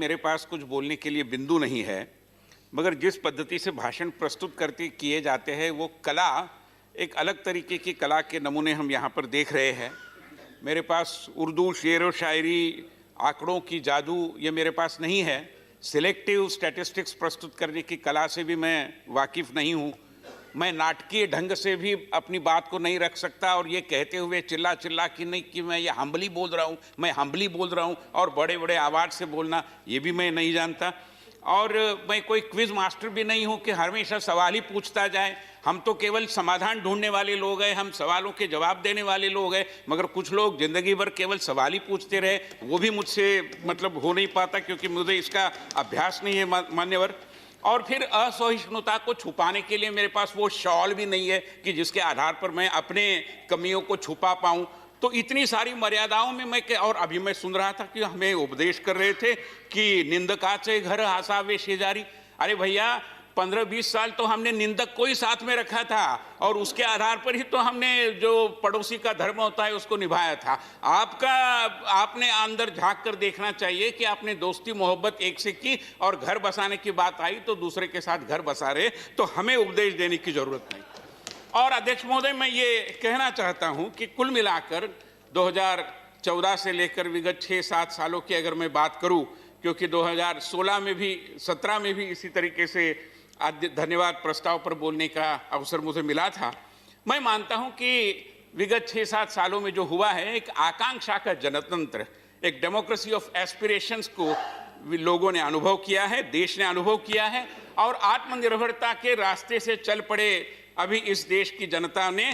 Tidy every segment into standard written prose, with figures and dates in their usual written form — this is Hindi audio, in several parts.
मेरे पास कुछ बोलने के लिए बिंदु नहीं है, मगर जिस पद्धति से भाषण प्रस्तुत करते किए जाते हैं वो कला, एक अलग तरीके की कला के नमूने हम यहाँ पर देख रहे हैं। मेरे पास उर्दू शेर व शायरी, आंकड़ों की जादू ये मेरे पास नहीं है। सिलेक्टिव स्टैटिस्टिक्स प्रस्तुत करने की कला से भी मैं वाकिफ़ नहीं हूँ। मैं नाटकीय ढंग से भी अपनी बात को नहीं रख सकता और ये कहते हुए चिल्ला चिल्ला कि नहीं कि मैं ये हम्बली बोल रहा हूँ, मैं हम्बली बोल रहा हूँ, और बड़े बड़े आवाज़ से बोलना ये भी मैं नहीं जानता। और मैं कोई क्विज मास्टर भी नहीं हूं कि हमेशा सवाल ही पूछता जाए। हम तो केवल समाधान ढूंढने वाले लोग हैं, हम सवालों के जवाब देने वाले लोग हैं। मगर कुछ लोग जिंदगी भर केवल सवाल ही पूछते रहे, वो भी मुझसे हो नहीं पाता, क्योंकि मुझे इसका अभ्यास नहीं है मान्यवर। और फिर असहिष्णुता को छुपाने के लिए मेरे पास वो शॉल भी नहीं है कि जिसके आधार पर मैं अपने कमियों को छुपा पाऊं। तो इतनी सारी मर्यादाओं में और अभी मैं सुन रहा था कि हमें उपदेश कर रहे थे कि निंदकाचे घर हसावे शेजारी। अरे भैया, 15-20 साल तो हमने निंदक को ही साथ में रखा था और उसके आधार पर ही तो हमने जो पड़ोसी का धर्म होता है उसको निभाया था। आपने अंदर झांक कर देखना चाहिए कि आपने दोस्ती मोहब्बत एक से की और घर बसाने की बात आई तो दूसरे के साथ घर बसा रहे, तो हमें उपदेश देने की जरूरत नहीं। और अध्यक्ष महोदय, मैं ये कहना चाहता हूं कि कुल मिलाकर 2014 से लेकर विगत 6-7 सालों की अगर मैं बात करूं, क्योंकि 2016 में भी 17 में भी इसी तरीके से धन्यवाद प्रस्ताव पर बोलने का अवसर मुझे मिला था। मैं मानता हूं कि विगत 6-7 सालों में जो हुआ है, एक आकांक्षा का जनतंत्र, एक डेमोक्रेसी ऑफ एस्पिरेशंस को लोगों ने अनुभव किया है, देश ने अनुभव किया है, और आत्मनिर्भरता के रास्ते से चल पड़े अभी इस देश की जनता ने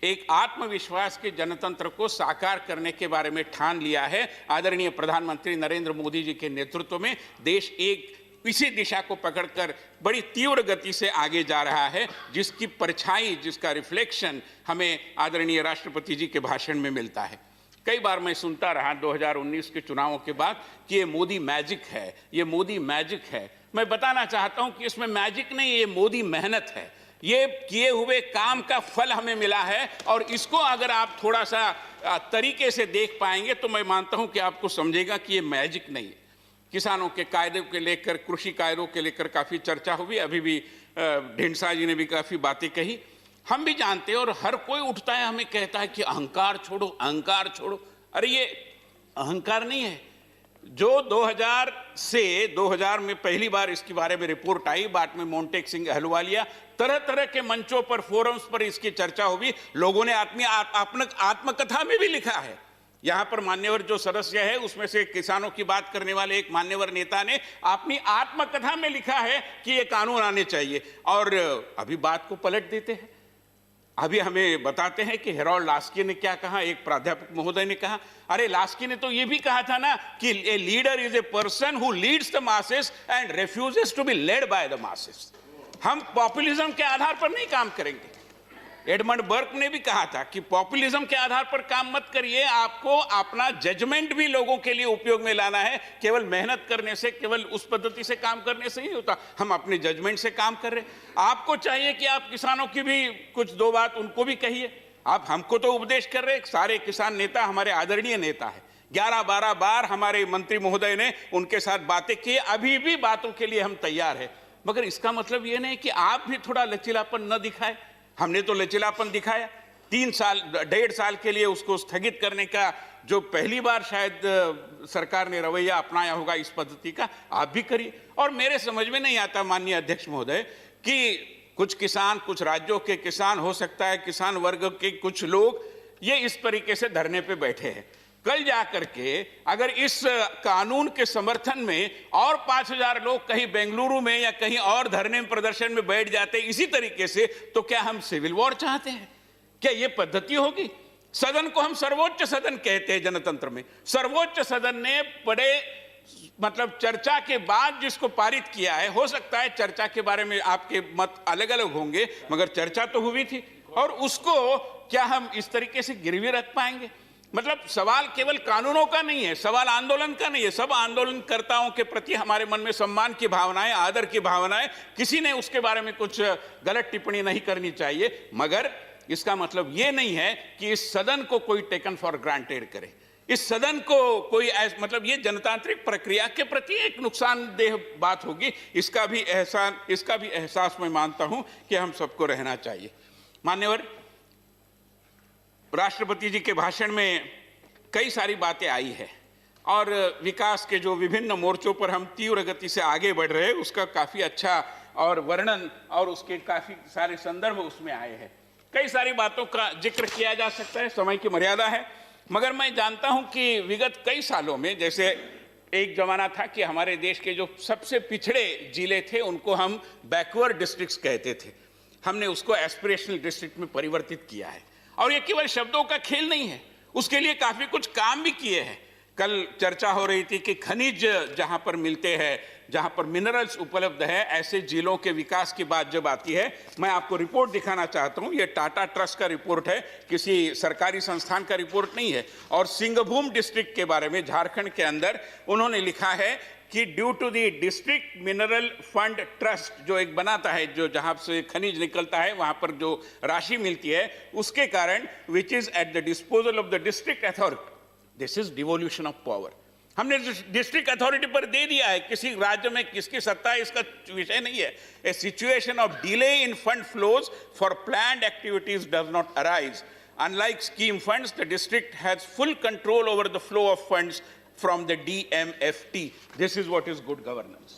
एक आत्मविश्वास के जनतंत्र को साकार करने के बारे में ठान लिया है। आदरणीय प्रधानमंत्री नरेंद्र मोदी जी के नेतृत्व में देश एक इसी दिशा को पकड़कर बड़ी तीव्र गति से आगे जा रहा है, जिसकी परछाई, जिसका रिफ्लेक्शन हमें आदरणीय राष्ट्रपति जी के भाषण में मिलता है। कई बार मैं सुनता रहा 2019 के चुनावों के बाद कि ये मोदी मैजिक है, ये मोदी मैजिक है। मैं बताना चाहता हूं कि इसमें मैजिक नहीं, ये मोदी मेहनत है। ये किए हुए काम का फल हमें मिला है, और इसको अगर आप थोड़ा सा तरीके से देख पाएंगे तो मैं मानता हूं कि आपको समझेगा कि ये मैजिक नहीं है। किसानों के कायदों के लेकर, कृषि कायदों के लेकर काफ़ी चर्चा हुई, अभी भी ढींडसा जी ने भी काफ़ी बातें कही। हम भी जानते हैं और हर कोई उठता है, हमें कहता है कि अहंकार छोड़ो, अहंकार छोड़ो। अरे ये अहंकार नहीं है। जो 2000 से 2000 में पहली बार इसके बारे में रिपोर्ट आई, बाद में मोंटेक सिंह अहलुवालिया, तरह तरह के मंचों पर, फोरम्स पर इसकी चर्चा हुई। लोगों ने आत्मकथा में भी लिखा है। यहां पर मान्यवर जो सदस्य है उसमें से किसानों की बात करने वाले एक मान्यवर नेता ने अपनी आत्मकथा में लिखा है कि ये कानून आने चाहिए, और अभी बात को पलट देते हैं। अभी हमें बताते हैं कि हेरोल्ड लास्की ने क्या कहा, एक प्राध्यापक महोदय ने कहा। अरे लास्की ने तो ये भी कहा था ना कि a leader is a person who leads the masses and refuses to be led by the masses. हम पॉपुलिज्म के आधार पर नहीं काम करेंगे। एडमंड बर्क ने भी कहा था कि पॉपुलिज्म के आधार पर काम मत करिए, आपको अपना जजमेंट भी लोगों के लिए उपयोग में लाना है। केवल मेहनत करने से, केवल उस पद्धति से काम करने से नहीं होता। हम अपने जजमेंट से काम कर रहे हैं। आपको चाहिए कि आप किसानों की भी कुछ दो बात उनको भी कहिए। आप हमको तो उपदेश कर रहे हैं, सारे किसान नेता हमारे आदरणीय नेता है, 11-12 बार हमारे मंत्री महोदय ने उनके साथ बातें की, अभी भी बातों के लिए हम तैयार हैं। मगर इसका मतलब ये नहीं कि आप भी थोड़ा लचीलापन न दिखाए। हमने तो लचीलापन दिखाया। 1.5 साल के लिए उसको स्थगित करने का जो पहली बार शायद सरकार ने रवैया अपनाया होगा इस पद्धति का, आप भी करिए। और मेरे समझ में नहीं आता माननीय अध्यक्ष महोदय कि कुछ किसान, कुछ राज्यों के किसान, हो सकता है किसान वर्ग के कुछ लोग ये इस तरीके से धरने पे बैठे हैं। कल जाकर के अगर इस कानून के समर्थन में और 5000 लोग कहीं बेंगलुरु में या कहीं और धरने में, प्रदर्शन में बैठ जाते इसी तरीके से, तो क्या हम सिविल वॉर चाहते हैं? क्या ये पद्धति होगी? सदन को हम सर्वोच्च सदन कहते हैं जनतंत्र में। सर्वोच्च सदन ने बड़े चर्चा के बाद जिसको पारित किया है, हो सकता है चर्चा के बारे में आपके मत अलग अलग होंगे, मगर चर्चा तो हुई थी, और उसको क्या हम इस तरीके से गिरवी रख पाएंगे? सवाल केवल कानूनों का नहीं है, सवाल आंदोलन का नहीं है। सब आंदोलनकर्ताओं के प्रति हमारे मन में सम्मान की भावनाएं, आदर की भावनाएं, किसी ने उसके बारे में कुछ गलत टिप्पणी नहीं करनी चाहिए। मगर इसका मतलब ये नहीं है कि इस सदन को कोई टेकन फॉर ग्रांटेड करे। इस सदन को कोई मतलब ये जनतांत्रिक प्रक्रिया के प्रति एक नुकसानदेह बात होगी, इसका भी एहसास मैं मानता हूं कि हम सबको रहना चाहिए। मान्यवर, राष्ट्रपति जी के भाषण में कई सारी बातें आई है और विकास के जो विभिन्न मोर्चों पर हम तीव्र गति से आगे बढ़ रहे हैं उसका काफी अच्छा और वर्णन और उसके काफी सारे संदर्भ उसमें आए हैं। कई सारी बातों का जिक्र किया जा सकता है, समय की मर्यादा है, मगर मैं जानता हूं कि विगत कई सालों में, जैसे एक जमाना था कि हमारे देश के जो सबसे पिछड़े जिले थे उनको हम बैकवर्ड डिस्ट्रिक्ट्स कहते थे, हमने उसको एस्पिरेशनल डिस्ट्रिक्ट में परिवर्तित किया है। और ये केवल शब्दों का खेल नहीं है, उसके लिए काफी कुछ काम भी किए हैं। कल चर्चा हो रही थी कि खनिज जहां पर मिलते हैं, जहां पर मिनरल्स उपलब्ध है, ऐसे जिलों के विकास की बात जब आती है, मैं आपको रिपोर्ट दिखाना चाहता हूं। ये टाटा ट्रस्ट का रिपोर्ट है, किसी सरकारी संस्थान का रिपोर्ट नहीं है। और सिंहभूम डिस्ट्रिक्ट के बारे में झारखंड के अंदर उन्होंने लिखा है कि due to the district mineral fund trust, जो एक बनाता है, जो जहां से खनिज निकलता है वहां पर जो राशि मिलती है, उसके कारण which is at the disposal of the district authority, this is devolution of power. हमने डिस्ट्रिक्ट अथॉरिटी पर दे दिया है, किसी राज्य में किसकी सत्ता है इसका विषय नहीं है। A situation of delay in fund flows for planned activities does not arise. Unlike scheme funds, the district has full control over the flow of funds from the DMFT. This is what is good governance.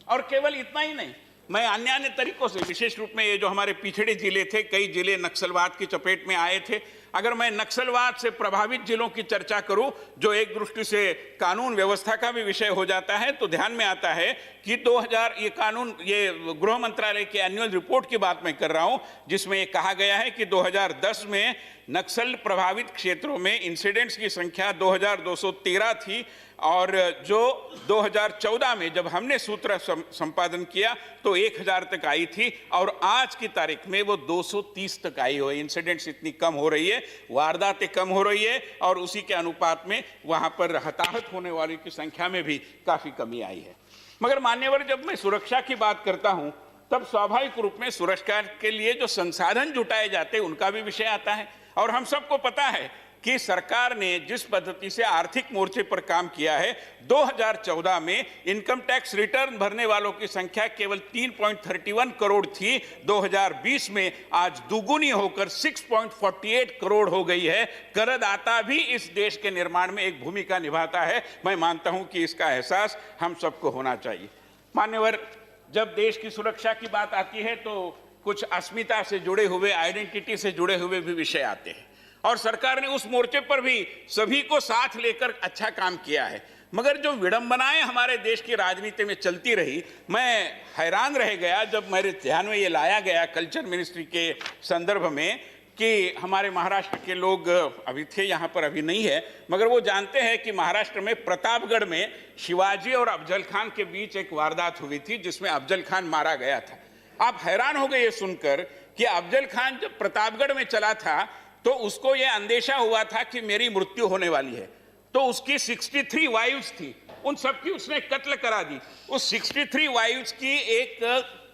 और केवल इतना ही नहीं, मैं अन्य तरीकों से, विशेष रूप में ये जो हमारे पिछड़े जिले थे, कई जिले नक्सलवाद की चपेट में आए थे, अगर मैं नक्सलवाद से प्रभावित जिलों की चर्चा करूं, जो एक दृष्टि से कानून व्यवस्था का भी विषय हो जाता है, तो ध्यान में आता है कि 2000 ये कानून, ये गृह मंत्रालय के एनुअल रिपोर्ट की बात मैं कर रहा हूं, जिसमें ये कहा गया है कि 2010 में नक्सल प्रभावित क्षेत्रों में इंसिडेंट्स की संख्या 2213 थी, और जो 2014 में जब हमने सूत्र संपादन किया तो 1000 तक आई थी, और आज की तारीख में वो 230 तक आई हो। इंसिडेंट्स इतनी कम हो रही है, वारदातें कम हो रही है, और उसी के अनुपात में वहां पर हताहत होने वालों की संख्या में भी काफी कमी आई है। मगर मान्यवर, जब मैं सुरक्षा की बात करता हूं तब स्वाभाविक रूप में सुरक्षा के लिए जो संसाधन जुटाए जाते हैं उनका भी विषय आता है। और हम सबको पता है कि सरकार ने जिस पद्धति से आर्थिक मोर्चे पर काम किया है, 2014 में इनकम टैक्स रिटर्न भरने वालों की संख्या केवल 3.31 करोड़ थी, 2020 में आज दुगुनी होकर 6.48 करोड़ हो गई है। करदाता भी इस देश के निर्माण में एक भूमिका निभाता है। मैं मानता हूं कि इसका एहसास हम सबको होना चाहिए। मान्यवर, जब देश की सुरक्षा की बात आती है तो कुछ अस्मिता से जुड़े हुए, आइडेंटिटी से जुड़े हुए भी विषय आते हैं, और सरकार ने उस मोर्चे पर भी सभी को साथ लेकर अच्छा काम किया है। मगर जो विडंबनाएं हमारे देश की राजनीति में चलती रही, मैं हैरान रह गया जब मेरे ध्यान में ये लाया गया कल्चर मिनिस्ट्री के संदर्भ में कि हमारे महाराष्ट्र के लोग अभी थे यहाँ पर, अभी नहीं है, मगर वो जानते हैं कि महाराष्ट्र में प्रतापगढ़ में शिवाजी और अफजल खान के बीच एक वारदात हुई थी जिसमें अफजल खान मारा गया था। आप हैरान हो गए ये सुनकर कि अफजल खान जब प्रतापगढ़ में चला था तो उसको ये अंदेशा हुआ था कि मेरी मृत्यु होने वाली है, तो उसकी 63 वाइव्स थी, उन सब की उसने कत्ल करा दी। उस 63 वाइव्स की एक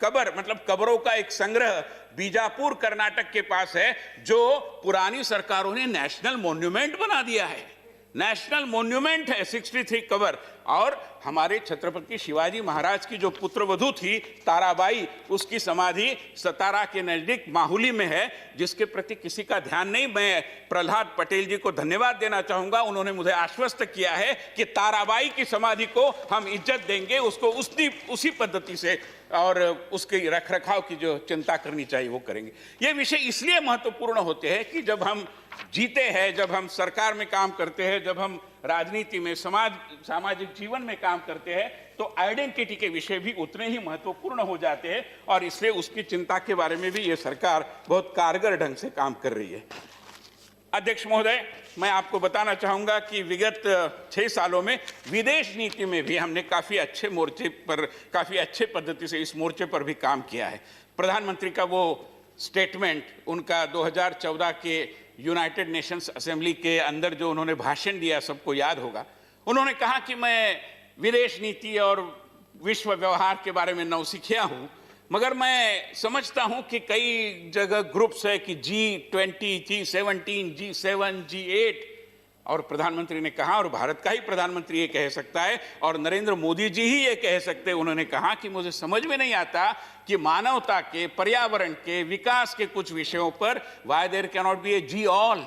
कब्र, मतलब कब्रों का एक संग्रह बीजापुर कर्नाटक के पास है, जो पुरानी सरकारों ने नेशनल मॉन्यूमेंट बना दिया है। नेशनल मॉन्यूमेंट है 63 कब्र। और हमारे छत्रपति शिवाजी महाराज की जो पुत्रवधू थी ताराबाई, उसकी समाधि सतारा के नजदीक माहुली में है, जिसके प्रति किसी का ध्यान नहीं। मैं प्रहलाद पटेल जी को धन्यवाद देना चाहूंगा, उन्होंने मुझे आश्वस्त किया है कि ताराबाई की समाधि को हम इज्जत देंगे, उसको उसी पद्धति से और उसके रखरखाव की जो चिंता करनी चाहिए वो करेंगे। ये विषय इसलिए महत्वपूर्ण होते हैं कि जब हम जीते हैं, जब हम सरकार में काम करते हैं, जब हम राजनीति में, सामाजिक जीवन में काम करते हैं, तो आइडेंटिटी के विषय भी उतने ही महत्वपूर्ण हो जाते हैं, और इसलिए उसकी चिंता के बारे में भी ये सरकार बहुत कारगर ढंग से काम कर रही है। अध्यक्ष महोदय, मैं आपको बताना चाहूंगा कि विगत 6 सालों में विदेश नीति में भी हमने काफी अच्छे मोर्चे पर, काफी अच्छे पद्धति से इस मोर्चे पर भी काम किया है। प्रधानमंत्री का वो स्टेटमेंट, उनका 2014 के यूनाइटेड नेशंस असेंबली के अंदर जो उन्होंने भाषण दिया, सबको याद होगा। उन्होंने कहा कि मैं विदेश नीति और विश्व व्यवहार के बारे में नौसिखिया हूं, मगर मैं समझता हूं कि कई जगह ग्रुप्स है कि G20, G17, G7, G8, और प्रधानमंत्री ने कहा, और भारत का ही प्रधानमंत्री ये कह सकता है और नरेंद्र मोदी जी ही ये कह सकते हैं, उन्होंने कहा कि मुझे समझ में नहीं आता कि मानवता के, पर्यावरण के, विकास के कुछ विषयों पर why there can not be a G all.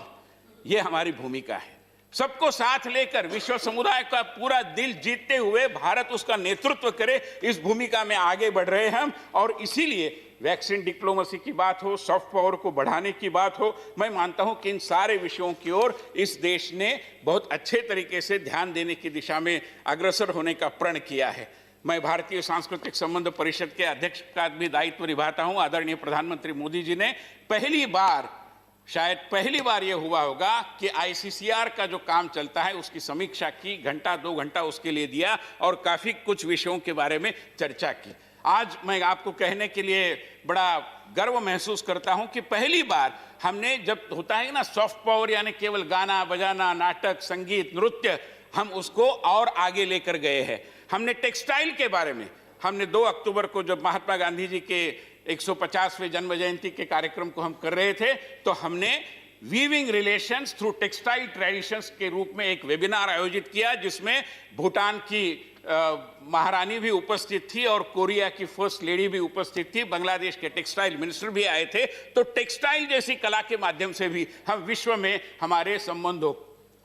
ये हमारी भूमिका है, सबको साथ लेकर विश्व समुदाय का पूरा दिल जीतते हुए भारत उसका नेतृत्व करे, इस भूमिका में आगे बढ़ रहे हैं हम। और इसीलिए वैक्सीन डिप्लोमेसी की बात हो, सॉफ्ट पावर को बढ़ाने की बात हो, मैं मानता हूं कि इन सारे विषयों की ओर इस देश ने बहुत अच्छे तरीके से ध्यान देने की दिशा में अग्रसर होने का प्रण किया है। मैं भारतीय सांस्कृतिक संबंध परिषद के अध्यक्ष का भी दायित्व निभाता हूं। आदरणीय प्रधानमंत्री मोदी जी ने शायद पहली बार यह हुआ होगा कि आईसीसीआर का जो काम चलता है उसकी समीक्षा की, घंटा 2 घंटा उसके लिए दिया और काफी कुछ विषयों के बारे में चर्चा की। आज मैं आपको कहने के लिए बड़ा गर्व महसूस करता हूं कि पहली बार हमने, जब होता है ना सॉफ्ट पावर यानी केवल गाना बजाना, नाटक, संगीत, नृत्य, हम उसको और आगे लेकर गए हैं। हमने टेक्सटाइल के बारे में, हमने 2 अक्टूबर को जब महात्मा गांधी जी के 150वें जन्म जयंती के कार्यक्रम को हम कर रहे थे, तो हमने weaving relations through textile traditions के रूप में एक वेबिनार आयोजित किया, जिसमें भूटान की महारानी भी उपस्थित थी और कोरिया की फर्स्ट लेडी भी उपस्थित थी, बांग्लादेश के टेक्सटाइल मिनिस्टर भी आए थे। तो टेक्सटाइल जैसी कला के माध्यम से भी हम विश्व में हमारे संबंधों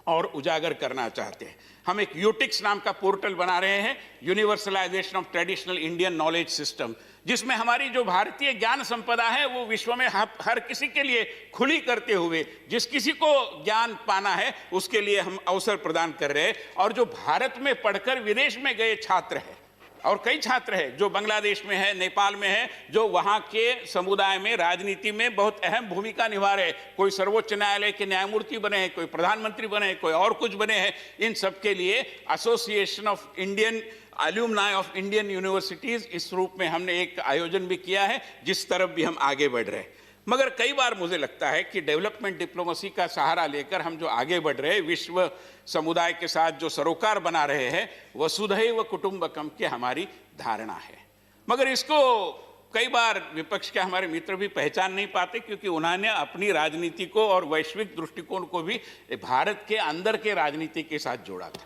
और उजागर करना चाहते हैं। हम एक यूटिक्स नाम का पोर्टल बना रहे हैं, universalization of traditional Indian knowledge system, जिसमें हमारी जो भारतीय ज्ञान संपदा है वो विश्व में हर किसी के लिए खुली करते हुए, जिस किसी को ज्ञान पाना है उसके लिए हम अवसर प्रदान कर रहे हैं। और जो भारत में पढ़कर विदेश में गए छात्र हैं, और कई छात्र हैं जो बांग्लादेश में है, नेपाल में है, जो वहाँ के समुदाय में राजनीति में बहुत अहम भूमिका निभा रहे हैं, कोई सर्वोच्च न्यायालय के न्यायमूर्ति बने हैं, कोई प्रधानमंत्री बने हैं, कोई और कुछ बने हैं, इन सब के लिए association of Indian alumni of Indian universities, इस रूप में हमने एक आयोजन भी किया है, जिस तरफ भी हम आगे बढ़ रहे हैं। मगर कई बार मुझे लगता है कि डेवलपमेंट डिप्लोमेसी का सहारा लेकर हम जो आगे बढ़ रहे हैं, विश्व समुदाय के साथ जो सरोकार बना रहे हैं, वसुधैव कुटुंबकम की हमारी धारणा है। मगर इसको कई बार विपक्ष के हमारे मित्र भी पहचान नहीं पाते, क्योंकि उन्होंने अपनी राजनीति को और वैश्विक दृष्टिकोण को भी भारत के अंदर के राजनीति के साथ जोड़ा था।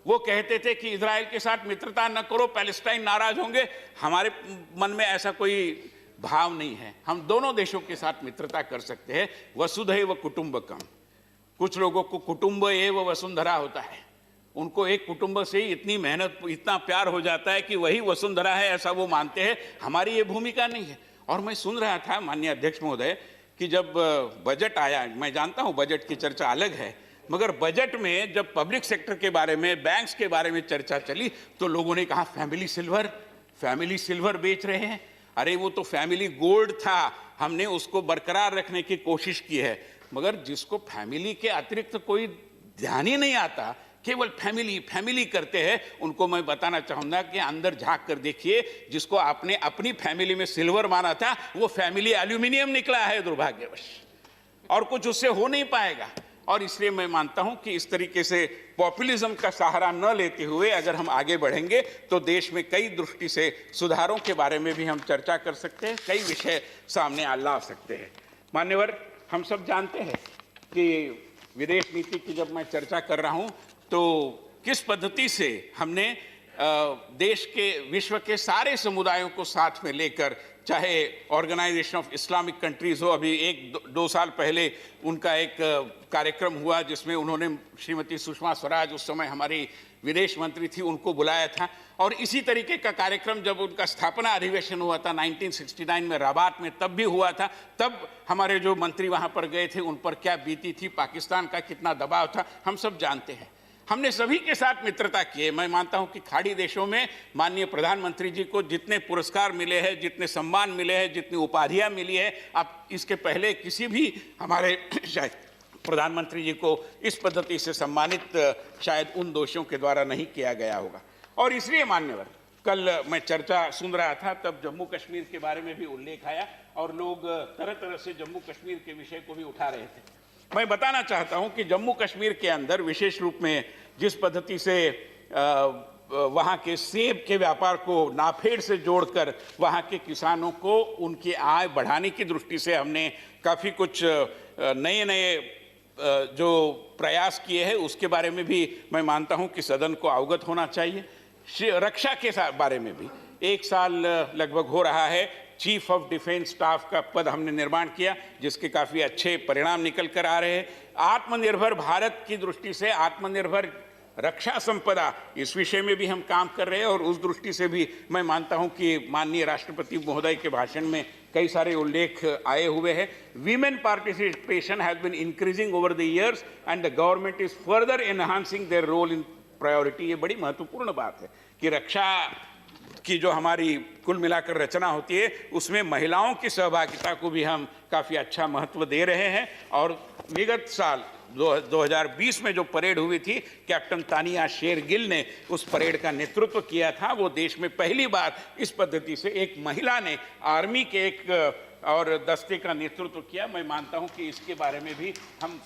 वो कहते थे कि इजराइल के साथ मित्रता न करो, पैलेस्टाइन नाराज होंगे। हमारे मन में ऐसा कोई भाव नहीं है, हम दोनों देशों के साथ मित्रता कर सकते हैं। वसुधैव कुटुंबकम। कुछ लोगों को कुटुंब एव वसुंधरा होता है, उनको एक कुटुंब से ही इतनी मेहनत, इतना प्यार हो जाता है कि वही वसुंधरा है, ऐसा वो मानते हैं। हमारी ये भूमिका नहीं है। और मैं सुन रहा था माननीय अध्यक्ष महोदय कि जब बजट आया, मैं जानता हूँ बजट की चर्चा अलग है, मगर बजट में जब पब्लिक सेक्टर के बारे में, बैंक्स के बारे में चर्चा चली, तो लोगों ने कहा फैमिली सिल्वर बेच रहे हैं। अरे वो तो फैमिली गोल्ड था, हमने उसको बरकरार रखने की कोशिश की है। मगर जिसको फैमिली के अतिरिक्त कोई ध्यान ही नहीं आता, केवल फैमिली करते हैं, उनको मैं बताना चाहूंगा कि अंदर झांक कर देखिए, जिसको आपने अपनी फैमिली में सिल्वर माना था, वो फैमिली एल्यूमिनियम निकला है दुर्भाग्यवश, और कुछ उससे हो नहीं पाएगा। और इसलिए मैं मानता हूं कि इस तरीके से पॉपुलिज्म का सहारा न लेते हुए अगर हम आगे बढ़ेंगे तो देश में कई दृष्टि से सुधारों के बारे में भी हम चर्चा कर सकते हैं, कई विषय सामने ला सकते हैं। मान्यवर, हम सब जानते हैं कि विदेश नीति की जब मैं चर्चा कर रहा हूं तो किस पद्धति से हमने देश के, विश्व के सारे समुदायों को साथ में लेकर, चाहे ऑर्गेनाइजेशन ऑफ इस्लामिक कंट्रीज हो, अभी 1-2 साल पहले उनका एक कार्यक्रम हुआ जिसमें उन्होंने श्रीमती सुषमा स्वराज, उस समय हमारी विदेश मंत्री थी, उनको बुलाया था। और इसी तरीके का कार्यक्रम जब उनका स्थापना अधिवेशन हुआ था 1969 में रबात में, तब भी हुआ था। तब हमारे जो मंत्री वहाँ पर गए थे, उन पर क्या बीती थी, पाकिस्तान का कितना दबाव था, हम सब जानते हैं। हमने सभी के साथ मित्रता की है। मैं मानता हूं कि खाड़ी देशों में माननीय प्रधानमंत्री जी को जितने पुरस्कार मिले हैं, जितने सम्मान मिले हैं, जितनी उपाधियां मिली है, अब इसके पहले किसी भी हमारे शायद प्रधानमंत्री जी को इस पद्धति से सम्मानित शायद उन दोषियों के द्वारा नहीं किया गया होगा। और इसलिए मान्यवर, कल मैं चर्चा सुन रहा था, तब जम्मू कश्मीर के बारे में भी उल्लेख आया और लोग तरह तरह से जम्मू कश्मीर के विषय को भी उठा रहे थे। मैं बताना चाहता हूं कि जम्मू कश्मीर के अंदर विशेष रूप में जिस पद्धति से वहाँ के सेब के व्यापार को नाफेड से जोड़कर वहाँ के किसानों को उनकी आय बढ़ाने की दृष्टि से हमने काफ़ी कुछ नए जो प्रयास किए हैं उसके बारे में भी मैं मानता हूं कि सदन को अवगत होना चाहिए। रक्षा के बारे में भी 1 साल लगभग हो रहा है, चीफ ऑफ डिफेंस स्टाफ का पद हमने निर्माण किया, जिसके काफ़ी अच्छे परिणाम निकल कर आ रहे हैं। आत्मनिर्भर भारत की दृष्टि से आत्मनिर्भर रक्षा संपदा, इस विषय में भी हम काम कर रहे हैं और उस दृष्टि से भी मैं मानता हूं कि माननीय राष्ट्रपति महोदय के भाषण में कई सारे उल्लेख आए हुए हैं। Women participation has been increasing over the years and the government is further enhancing their role in priority. ये बड़ी महत्वपूर्ण बात है कि रक्षा की जो हमारी कुल मिलाकर रचना होती है उसमें महिलाओं की सहभागिता को भी हम काफ़ी अच्छा महत्व दे रहे हैं। और विगत साल 2020 में जो परेड हुई थी, कैप्टन तानिया शेरगिल ने उस परेड का नेतृत्व किया था। वो देश में पहली बार इस पद्धति से एक महिला ने आर्मी के एक और दस्ते का नेतृत्व किया। मैं मानता हूं कि इसके बारे में भी हम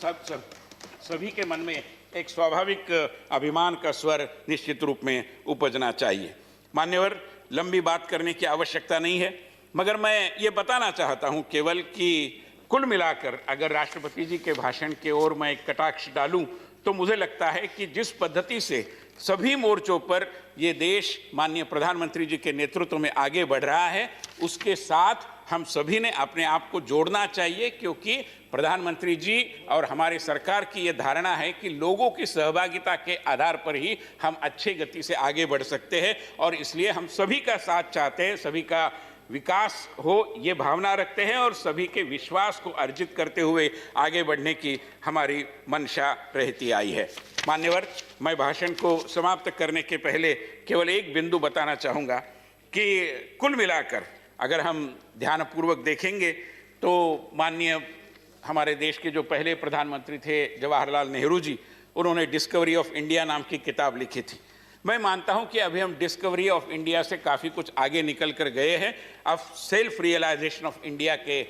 सभी के मन में एक स्वाभाविक अभिमान का स्वर निश्चित रूप में उपजना चाहिए। मान्यवर, लंबी बात करने की आवश्यकता नहीं है, मगर मैं ये बताना चाहता हूं केवल कि कुल मिलाकर अगर राष्ट्रपति जी के भाषण के ओर मैं एक कटाक्ष डालूं तो मुझे लगता है कि जिस पद्धति से सभी मोर्चों पर ये देश माननीय प्रधानमंत्री जी के नेतृत्व में आगे बढ़ रहा है, उसके साथ हम सभी ने अपने आप को जोड़ना चाहिए, क्योंकि प्रधानमंत्री जी और हमारे सरकार की ये धारणा है कि लोगों की सहभागिता के आधार पर ही हम अच्छी गति से आगे बढ़ सकते हैं और इसलिए हम सभी का साथ चाहते हैं, सभी का विकास हो ये भावना रखते हैं और सभी के विश्वास को अर्जित करते हुए आगे बढ़ने की हमारी मंशा रहती आई है। मान्यवर, मैं भाषण को समाप्त करने के पहले केवल एक बिंदु बताना चाहूँगा कि कुल मिलाकर अगर हम ध्यानपूर्वक देखेंगे तो माननीय हमारे देश के जो पहले प्रधानमंत्री थे जवाहरलाल नेहरू जी, उन्होंने डिस्कवरी ऑफ इंडिया नाम की किताब लिखी थी। मैं मानता हूं कि अभी हम डिस्कवरी ऑफ इंडिया से काफ़ी कुछ आगे निकल कर गए हैं। अब सेल्फ रियलाइजेशन ऑफ इंडिया के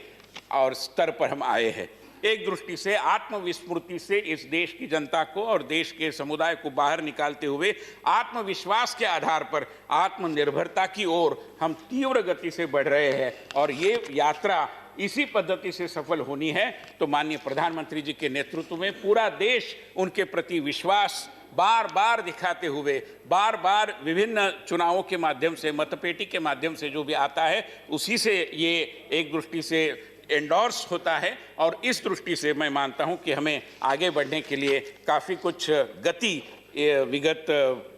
और स्तर पर हम आए हैं। एक दृष्टि से आत्मविस्मृति से इस देश की जनता को और देश के समुदाय को बाहर निकालते हुए आत्मविश्वास के आधार पर आत्मनिर्भरता की ओर हम तीव्र गति से बढ़ रहे हैं और ये यात्रा इसी पद्धति से सफल होनी है तो माननीय प्रधानमंत्री जी के नेतृत्व में पूरा देश उनके प्रति विश्वास बार बार दिखाते हुए बार बार विभिन्न चुनावों के माध्यम से, मतपेटी के माध्यम से जो भी आता है उसी से ये एक दृष्टि से एंडोर्स होता है। और इस दृष्टि से मैं मानता हूं कि हमें आगे बढ़ने के लिए काफ़ी कुछ गति विगत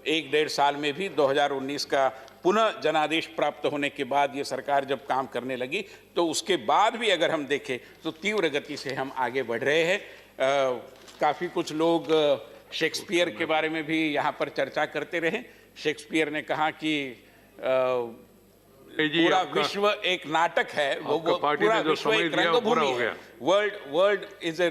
1-1.5 साल में भी 2019 का पुनः जनादेश प्राप्त होने के बाद ये सरकार जब काम करने लगी तो उसके बाद भी अगर हम देखें तो तीव्र गति से हम आगे बढ़ रहे हैं। काफ़ी कुछ लोग शेक्सपियर के बारे में भी यहाँ पर चर्चा करते रहे। शेक्सपियर ने कहा कि पूरा विश्व एक नाटक है, वो पूरा विश्व एक रंगभूमि है। वर्ल्ड इज ए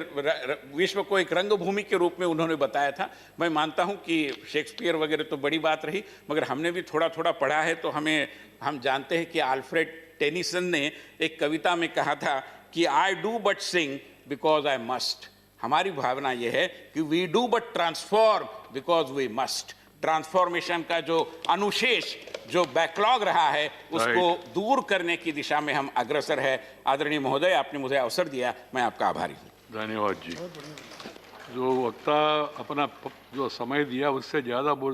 विश्व को एक रंगभूमि के रूप में उन्होंने बताया था। मैं मानता हूं कि शेक्सपियर वगैरह तो बड़ी बात रही, मगर हमने भी थोड़ा थोड़ा पढ़ा है तो हम जानते हैं कि अल्फ्रेड टेनिसन ने एक कविता में कहा था कि I do but sing because I must. हमारी भावना यह है कि we do but transform because we must. Transformation का जो अनुशेष, जो बैकलॉग रहा है, उसको दूर करने की दिशा में हम अग्रसर है। आदरणीय महोदय, आपने मुझे अवसर दिया, मैं आपका आभारी हूँ। धन्यवाद जी। जो वक्ता अपना जो समय दिया उससे ज़्यादा बोल